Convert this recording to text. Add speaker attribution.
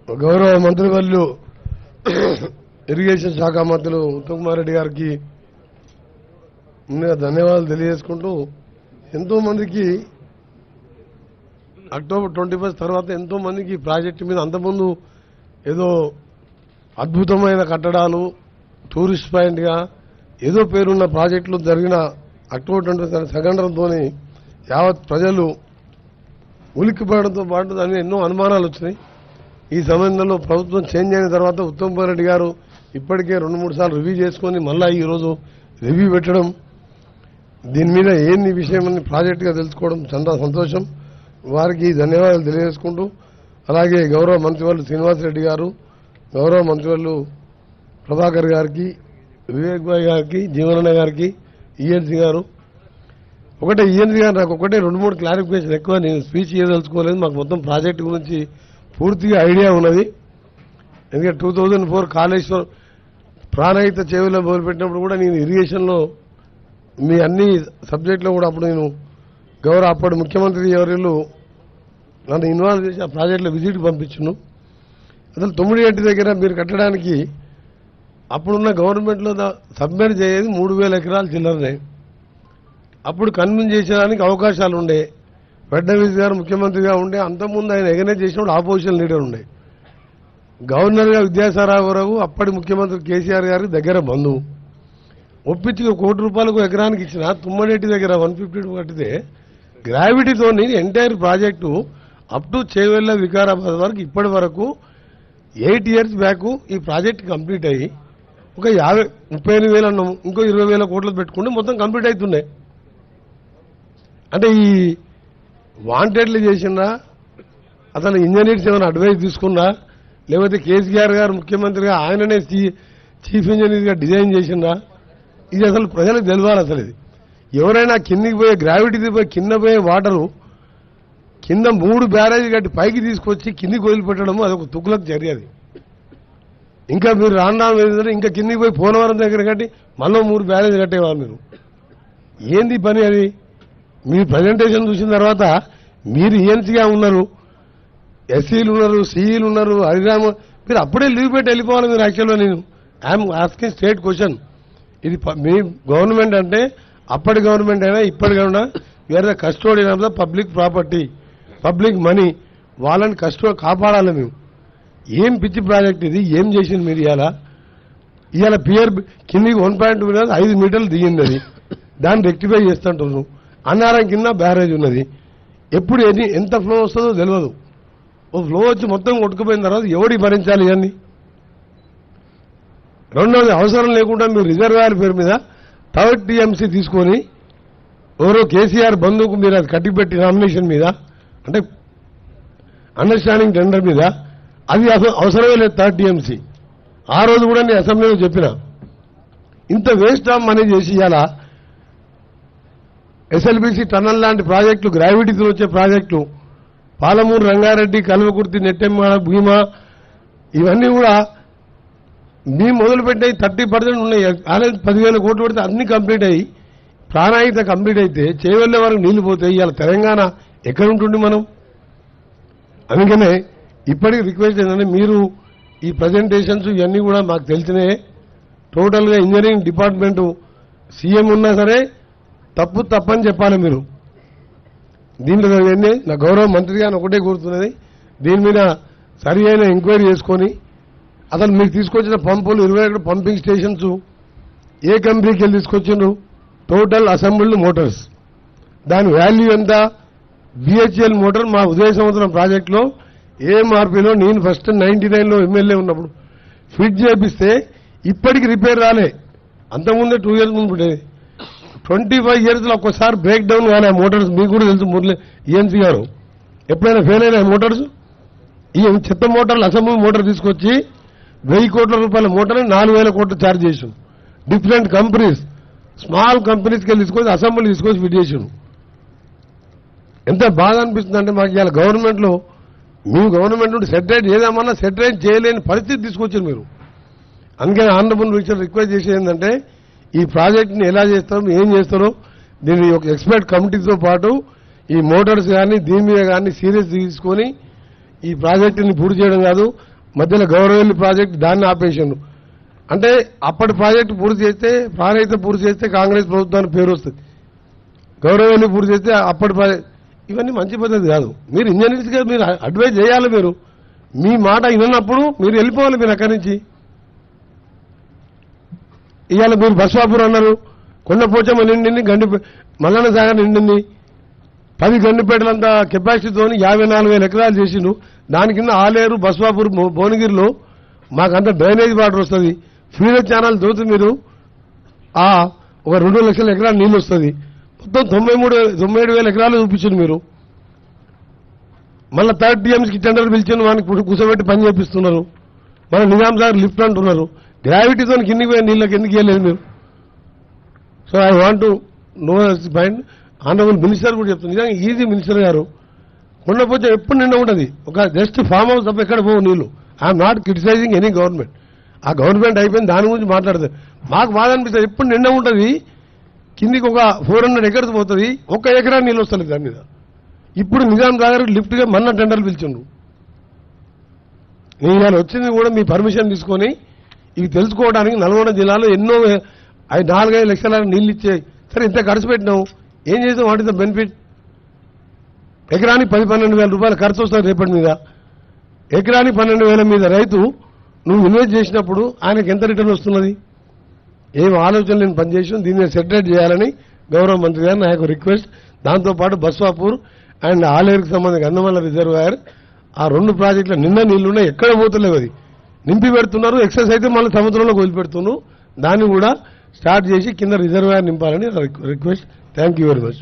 Speaker 1: గౌరవ మంత్రివర్యులు ఇరిగేషన్ శాఖ మంత్రులు ఉత్తమ్ కుమార్ రెడ్డి గారికి ముందుగా ధన్యవాదాలు తెలియజేసుకుంటూ ఎంతో మందికి అక్టోబర్ 21 తర్వాత ఎంతో మందికి ప్రాజెక్టు మీద అంతకుముందు ఏదో అద్భుతమైన కట్టడాలు టూరిస్ట్ పాయింట్గా ఏదో పేరున్న ప్రాజెక్టులు జరిగిన అక్టోబర్ 21 సంఘటనతో యావత్ ప్రజలు ఉలిక్కిపడడంతో పాటు దాని ఎన్నో అనుమానాలు వచ్చినాయి. ఈ సమయంలో ప్రభుత్వం చేంజ్ అయిన తర్వాత ఉత్తమ్ కుమార్ రెడ్డి గారు ఇప్పటికే 2-3 సార్లు రివ్యూ చేసుకుని మళ్ళా ఈరోజు రివ్యూ పెట్టడం, దీని మీద ఏంది విషయం అని ప్రాజెక్టుగా తెలుసుకోవడం చాలా సంతోషం. వారికి ధన్యవాదాలు తెలియజేసుకుంటూ అలాగే గౌరవ మంత్రివర్యులు శ్రీనివాసరెడ్డి గారు, గౌరవ మంత్రివర్యులు ప్రభాకర్ గారికి, వివేక్ భాయ్ గారికి, జీవనన్న గారికి, ఈఎన్సీ గారు ఒకటే ఈఎన్సీ గారు నాకు ఒకటే 2-3 క్లారిఫికేషన్ ఎక్కువ నేను స్పీచ్ చేయదలుచుకోలేదు. మాకు మొత్తం ప్రాజెక్టు గురించి పూర్తిగా ఐడియా ఉన్నది. ఎందుకంటే 2004 కాళేశ్వరం ప్రాణహిత చెవుల్లో మొదలుపెట్టినప్పుడు కూడా నేను ఇరిగేషన్లో మీ అన్ని సబ్జెక్టులో కూడా అప్పుడు నేను గౌరవ అప్పటి ముఖ్యమంత్రి ఎవరిళ్ళు నన్ను ఇన్వాల్వ్ చేసి ఆ ప్రాజెక్టులో విజిట్కి పంపించును. అసలు 9 దగ్గర మీరు కట్టడానికి అప్పుడున్న గవర్నమెంట్లో సబ్మిట్ చేయేది 3000 ఎకరాలు చిల్లరనే. అప్పుడు కన్విన్స్ చేసేదానికి అవకాశాలు ఉండే. ఫడ్నవీస్ గారు ముఖ్యమంత్రిగా ఉండే, అంతకుముందు ఆయన ఎగనే చేసినప్పుడు ఆపోజిషన్ లీడర్ ఉండే. గవర్నర్గా విద్యాసాగరరావు అప్పటి ముఖ్యమంత్రి కేసీఆర్ గారికి దగ్గర బంధువు ఒప్పించి ₹1 కోటి ఎకరానికి ఇచ్చిన తుమ్మనేటి దగ్గర 152 కట్టితే గ్రావిటీతో entire project up to Chevella Vikarabad వరకు ఇప్పటి వరకు 8 years బ్యాక్ ఈ ప్రాజెక్ట్ కంప్లీట్ అయ్యి ఒక 35,000 అన్నాం, ఇంకో 20,000 కోట్లు పెట్టుకుంటే మొత్తం కంప్లీట్ అవుతున్నాయి. అంటే ఈ వాంటెడ్లు చేసినా అసలు ఇంజనీర్స్ ఏమైనా అడ్వైస్ తీసుకున్నా లేకపోతే కేసీఆర్ గారు ముఖ్యమంత్రిగా ఆయననే చీఫ్ ఇంజనీర్గా డిజైన్ చేసినా ఇది అసలు ప్రజలకు తెలియాలి. అసలు ఇది ఎవరైనా కిందికి పోయే గ్రావిటీ పోయి కింద పోయే వాటరు కింద 3 బ్యారేజ్ కట్టి పైకి తీసుకొచ్చి కిందికి వదిలిపెట్టడం అదొక తుగ్గులకు చర్య. అది ఇంకా మీరు రాండాం ఇంకా కిందికి పోయి పోలవరం దగ్గర కట్టి మళ్ళీ 3 బ్యారేజ్ కట్టేవాళ్ళు. మీరు ఏంది పని అది? మీ ప్రజెంటేషన్ చూసిన తర్వాత మీరు ఈఎన్సీగా ఉన్నారు, ఎస్సీలు ఉన్నారు, సిఈలు ఉన్నారు, హరిరామ, మీరు అప్పుడే లీవ్ పెట్టి వెళ్ళిపోవాలి. మీరు యాక్చువల్గా నేను ఐఎమ్ ఆస్కింగ్ స్టేట్ క్వశ్చన్. ఇది మీ గవర్నమెంట్ అంటే అప్పటి గవర్నమెంట్ అయినా ఇప్పటి government wear the custodian of the public property, public money, వాళ్ళని కాపాడాలి. మేము ఏం పిచ్చి ప్రాజెక్ట్ ఇది? ఏం చేసింది మీరు? ఇవాళ పియర్ కిందికి 1.2 మీటర్స్ 5 మీటర్లు దిగింది. అది దాన్ని రెక్టిఫై చేస్తుంటున్నాను. అన్నారం కింద బ్యారేజ్ ఉన్నది. ఎప్పుడు ఎంత ఫ్లో వస్తుందో తెలియదు. ఓ ఫ్లో వచ్చి మొత్తం కొట్టుకుపోయిన తర్వాత ఎవడి భరించాలి ఇవన్నీ? రెండవది, అవసరం లేకుండా మీరు రిజర్వాయర్ పేరు మీద 3rd TMC తీసుకొని ఎవరో కేసీఆర్ బంధువుకు మీరు అది కట్టిపెట్టి నామినేషన్ మీద అంటే అండర్స్టాండింగ్ టెండర్ మీద అది అవసరమే లేదు 3rd TMC. ఆ రోజు కూడా నేను అసెంబ్లీలో చెప్పిన ఇంత వేస్ట్ ఆఫ్ మనీ చేసి ఇవాళ ఎస్ఎల్బీసీ టన్నల్ లాంటి ప్రాజెక్టులు, గ్రావిటీతో వచ్చే ప్రాజెక్టులు, పాలమూరు రంగారెడ్డి, కల్వకుర్తి, నెట్టెమ్మ, భీమా, ఇవన్నీ కూడా మేము మొదలుపెట్టాయి 30% ఉన్నాయి. అలాగే 10,000 కోట్లు పెడితే అన్ని కంప్లీట్ అయ్యి ప్రాణాయిత కంప్లీట్ అయితే చేయవల్లే వరకు నీళ్లు పోతాయి. ఇవాళ తెలంగాణ ఎక్కడ ఉంటుంది మనం? అందుకనే ఇప్పటికి రిక్వెస్ట్ ఏంటంటే మీరు ఈ ప్రజెంటేషన్స్ ఇవన్నీ కూడా మాకు తెలిసినాయి. టోటల్గా ఇంజనీరింగ్ డిపార్ట్మెంటు సీఎం ఉన్నా సరే తప్పని చెప్పాలి మీరు. దీంట్లో నా గౌరవ మంత్రి గారిని ఒకటే కోరుతున్నది, దీని మీద సరి అయిన ఎంక్వైరీ చేసుకొని అసలు మీరు తీసుకొచ్చిన పంపులు 21 పంపింగ్ స్టేషన్స్ ఏ కంపెనీకి వెళ్ళి తీసుకొచ్చిండ్రు? టోటల్ అసెంబ్ల్డ్ మోటార్స్, దాని వాల్యూ ఎంత? BHEL మోటార్ మా ఉదయ సంవత్సరం ప్రాజెక్టులో AMRPలో నేను ఫస్ట్ 99లో ఎమ్మెల్యే ఉన్నప్పుడు ఫిట్ చేపిస్తే ఇప్పటికి రిపేర్ రాలే. అంతకుముందే 2 years ముందు ఉండేది. 25 years లో ఒక్కసారి బ్రేక్ డౌన్ కానీ ఆ మోటార్స్ మీకు కూడా తెలుసు. మురళి ఈఎన్సీ గారు ఎప్పుడైనా ఫెయిల్ అయినా మోటార్స్, ఈ చెత్త మోటార్లు అసెంబ్లీ మోటార్ తీసుకొచ్చి 1,000 కోట్ల రూపాయల మోటార్ని 4,000 కోట్లు ఛార్జ్ చేసాం. డిఫరెంట్ కంపెనీస్, స్మాల్ కంపెనీస్కి వెళ్ళి తీసుకొచ్చి అసెంబ్లీ తీసుకొచ్చి ఫిట్ చేసాం. ఎంత బాధ అనిపిస్తుంది అంటే మాకు ఇవాళ గవర్నమెంట్లో మీ గవర్నమెంట్ నుండి సెటరేట్ చేద్దామన్నా సెటరేట్ చేయలేని పరిస్థితి తీసుకొచ్చారు మీరు. అందుకని ఆనరబుల్ మినిస్టర్ రిక్వెస్ట్ చేసేది ఏంటంటే ఈ ప్రాజెక్టుని ఎలా చేస్తారో, ఏం చేస్తారో దీన్ని ఒక ఎక్స్పర్ట్ కమిటీతో పాటు ఈ మోటార్స్ కానీ దీని మీద కానీ సీరియస్ తీసుకొని ఈ ప్రాజెక్టుని పూర్తి చేయడం కాదు, మధ్యలో గౌరవల్లి ప్రాజెక్టు దాన్ని ఆపేసిండు. అంటే అప్పటి ప్రాజెక్టు పూర్తి చేస్తే ప్రాణహిత పూర్తి చేస్తే కాంగ్రెస్ ప్రభుత్వానికి పేరు వస్తుంది. గౌరవల్లి పూర్తి చేస్తే అప్పటి ప్రాజెక్ట్ ఇవన్నీ మంచి పద్ధతి కాదు. మీరు ఇంజనీర్స్గా మీరు అడ్వైజ్ చేయాలి. మీరు మీ మాట విన్నప్పుడు మీరు వెళ్ళిపోవాలి. మీరు అక్కడి నుంచి ఇవాళ మీరు బస్వాపూర్ అన్నారు, కొండపోచమ్మ నిండింది, మల్లన్న సాగర్ నిండింది, 10 గండిపేటలంతా కెపాసిటీతో 54,000 ఎకరాలు చేసిండు. దాని కింద ఆలేరు, బస్వాపూర్, భువనగిరిలో మాకంత డ్రైనేజ్ వాటర్ వస్తుంది. ఫీడర్ ఛానల్ తోటి మీరు ఒక 2 లక్షల ఎకరాలు నీళ్ళు వస్తుంది. మొత్తం 97,000 ఎకరాలు చూపించింది మీరు. మళ్ళీ 3rd టీఎంసీకి టెండర్ పిలిచిన వానికి కూర్చోబెట్టి పని చేపిస్తున్నారు. మళ్ళీ నిజాం సాగర్ లిఫ్ట్ అంటున్నారు. గ్రావిటీతో కిందికి పోయే నీళ్ళకి ఎందుకు ఇవ్వలేదు మీరు? So I want to know point. Honourable minister కూడా చెప్తుంది, నిజంగా ఈజీ మినిస్టర్ గారు. కొండపోచ ఎప్పుడు నిండా ఉంటుంది. ఒక జస్ట్ ఫామ్ హౌస్ తప్ప ఎక్కడ పోవు నీళ్లు. I'm not criticising any government. ఆ గవర్నమెంట్ అయిపోయింది, దాని గురించి మాట్లాడతారు. మాకు బాధ అనిపిస్తుంది, ఎప్పుడు నిండా ఉంటుంది. కిందికి ఒక 400 ఎకర్స్ పోతుంది, 1 ఎకరా నీళ్ళు వస్తుంది దాని మీద. ఇప్పుడు నిజాం సాగర్ లిఫ్ట్గా మొన్న టెండర్లు పిలిచిండు. నేను ఇవాళ వచ్చింది కూడా మీ పర్మిషన్ తీసుకొని ఇవి తెలుసుకోవడానికి. నల్గొండ జిల్లాలో ఎన్నో 4-5 లక్షల నీళ్ళు ఇచ్చే, సరే ఇంత ఖర్చు పెట్టినావు, ఏం చేసావు? What is the benefit? ఎకరానికి 10-12 వేల రూపాయలు ఖర్చు వస్తుంది రేపటి మీద. ఎకరానికి 12,000 మీద రైతు నువ్వు ఇన్వెస్ట్ చేసినప్పుడు ఆయనకు ఎంత రిటర్న్ వస్తున్నది? ఏం ఆలోచన నేను పనిచేసి దీన్ని సెటరేట్ చేయాలని గౌరవ మంత్రి గారు నా యొక్క రిక్వెస్ట్. దాంతోపాటు బస్వాపూర్ అండ్ ఆలేరుకు సంబంధించి గంధమల్ల రిజర్వాయర్, ఆ 2 ప్రాజెక్టుల నిన్న నీళ్లున్నాయి, ఎక్కడ పోతలేవు. అది నింపి పెడుతున్నారు, ఎక్సెస్ అయితే మళ్ళీ సముద్రంలోకి వదిలిపెడుతున్నారు. దాన్ని కూడా స్టార్ట్ చేసి కింద రిజర్వాయర్ నింపాలని request. Thank you very much.